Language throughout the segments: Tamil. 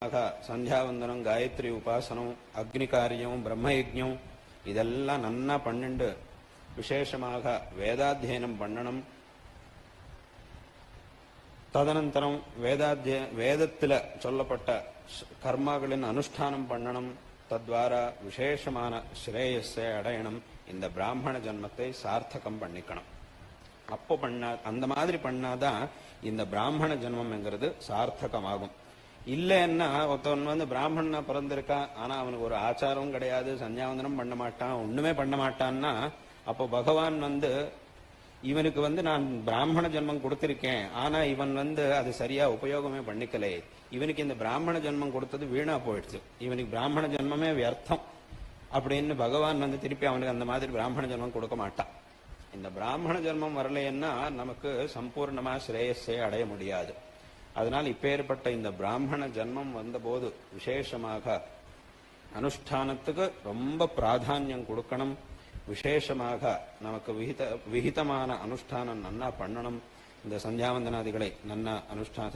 சந்தியாவந்தனம், காயத்ரி உபாசனம், அக்னி காரியம், பிரம்மயஜ்ஞம் இதெல்லாம் நன்னா பண்ணிண்டு விசேஷமாக வேதாத்தியனம் பண்ணணும். ததனந்தரம் வேதத்தில் சொல்லப்பட்ட கர்மாக்களின் அனுஷ்டானம் பண்ணணும். தத்வாரா விசேஷமான ஸ்ரேயஸை அடையணும். இந்த பிராமண ஜன்மத்தை சார்த்தகம் பண்ணிக்கணும். அப்போ அந்த மாதிரி பண்ணாதான் இந்த பிராமண ஜன்மம்ங்கிறது சார்த்தகமாகும். இல்லைன்னா ஒருத்தவன் பிராமணனா பிறந்திருக்கா, ஆனா அவனுக்கு ஒரு ஆச்சாரம் கிடையாது, சந்தியாவந்தனம் பண்ண மாட்டான், ஒண்ணுமே பண்ண மாட்டான்னா அப்போ பகவான் இவனுக்கு நான் பிராமண ஜென்மம் கொடுத்திருக்கேன், ஆனா இவன் அது சரியா உபயோகமே பண்ணிக்கலே, இவனுக்கு இந்த பிராமண ஜென்மம் கொடுத்தது வீணா போயிடுச்சு, இவனுக்கு பிராமண ஜென்மமே வியர்த்தம் அப்படின்னு பகவான் திருப்பி அவனுக்கு அந்த மாதிரி பிராமண ஜென்மம் கொடுக்க மாட்டான். இந்த பிராமண ஜென்மம் வரலைன்னா நமக்கு சம்பூர்ணமா ஸ்ரேயஸை அடைய முடியாது. அதனால் இப்பேற்பட்ட இந்த பிராமண ஜன்மம் வந்தபோது விசேஷமாக அனுஷ்டானத்துக்கு ரொம்ப பிராதானியம் கொடுக்கணும். விசேஷமாக நமக்கு விகிதமான அனுஷ்டானம் நன்னா பண்ணணும். இந்த சந்தியாவந்தனாதிகளை நன்னா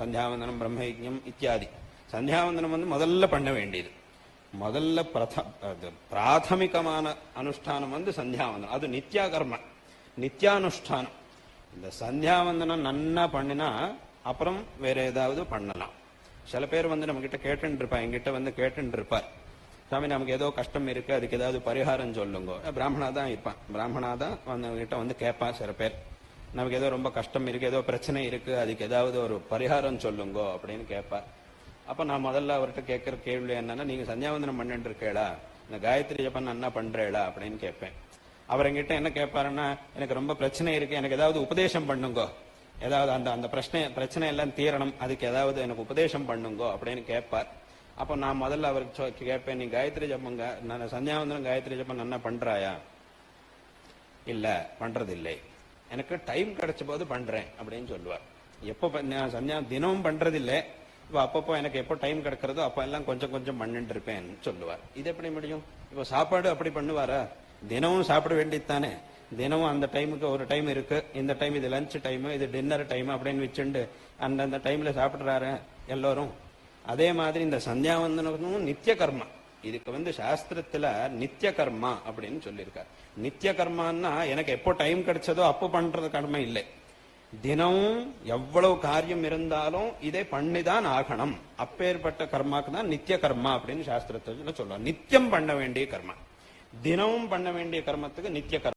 சந்தியாவந்தனம், பிரம்மயஜ்ஞம் இத்தியாதி. சந்தியாவந்தனம் முதல்ல பண்ண வேண்டியது, முதல்ல பிராதமிகமான அனுஷ்டானம் சந்தியாவந்தனம். அது நித்யா கர்ம, நித்யானுஷ்டானம். இந்த சந்தியாவந்தனம் நன்னா பண்ணினா அப்புறம் வேற ஏதாவது பண்ணலாம். சில பேர் நம்ம கிட்ட கேட்டு இருப்பா, எங்கிட்ட கேட்டு இருப்பார், சாமி நமக்கு ஏதோ கஷ்டம் இருக்கு, அதுக்கு ஏதாவது பரிகாரம் சொல்லுங்க. பிராமணா தான் இருப்பான், பிராமணா தான் கிட்ட கேட்பான். சில பேர் நமக்கு ஏதோ ரொம்ப கஷ்டம் இருக்கு, ஏதோ பிரச்சனை இருக்கு, அதுக்கு ஏதாவது ஒரு பரிகாரம் சொல்லுங்க அப்படின்னு கேட்பார். அப்ப நான் முதல்ல அவர்கிட்ட கேட்கிற கேள்வி என்னன்னா, நீங்க சந்தியாவந்தனம் பண்ணிட்டு இருக்கேளா, இந்த காயத்ரி ஜபம் என்ன பண்றேளா அப்படின்னு கேட்பேன். அவர் எங்கிட்ட என்ன கேட்பாருன்னா, எனக்கு ரொம்ப பிரச்சனை இருக்கு, எனக்கு ஏதாவது உபதேசம் பண்ணுங்க, ஏதாவது அந்த பிரச்சனை எல்லாம் தீரணும், அதுக்கு ஏதாவது எனக்கு உபதேசம் பண்ணுங்க அப்படின்னு கேட்பார். அப்ப நான் முதல்ல அவருக்கு கேட்பேன், நீ காயத்ரி ஜபம், நான் சந்தியாவந்தனம் காயத்ரி ஜபம் என்ன பண்றாயா? இல்ல, பண்றது இல்லை, எனக்கு டைம் கிடைச்ச போது பண்றேன் அப்படின்னு சொல்லுவார். எப்போ நான் தினமும் பண்றது இல்லை, இப்போ அப்பப்போ எனக்கு எப்போ டைம் கிடைக்கிறதோ அப்ப எல்லாம் கொஞ்சம் கொஞ்சம் பண்ணிட்டு இருப்பேன்னு சொல்லுவார். இது எப்படி முடியும்? இப்போ சாப்பாடு அப்படி பண்ணுவாரா? தினமும் சாப்பிட வேண்டியதுதானே. தினமும் அந்த டைமுக்கு ஒரு டைம் இருக்கு, இந்த டைம் இது லஞ்ச் டைம், இது டின்னர் டைம் அப்படின்னு வச்சுண்டு அந்தந்த டைம்ல சாப்பிடுறாரு எல்லோரும். அதே மாதிரி இந்த சந்தியாவந்தனமும் நித்திய கர்மா. இதுக்கு சாஸ்திரத்துல நித்திய கர்மா அப்படின்னு சொல்லியிருக்காரு. நித்திய கர்மான்னா எனக்கு எப்போ டைம் கிடைச்சதோ அப்போ பண்றது கர்மம் இல்லை. தினமும் எவ்வளவு காரியம் இருந்தாலும் இதை பண்ணிதான் ஆகணும். அப்பேற்பட்ட கர்மாக்கு தான் நித்திய கர்மா அப்படின்னு சாஸ்திரத்துல சொல்லுவாங்க. நித்தியம் பண்ண வேண்டிய கர்மா, தினமும் பண்ண வேண்டிய கர்மத்துக்கு நித்திய கர்மா.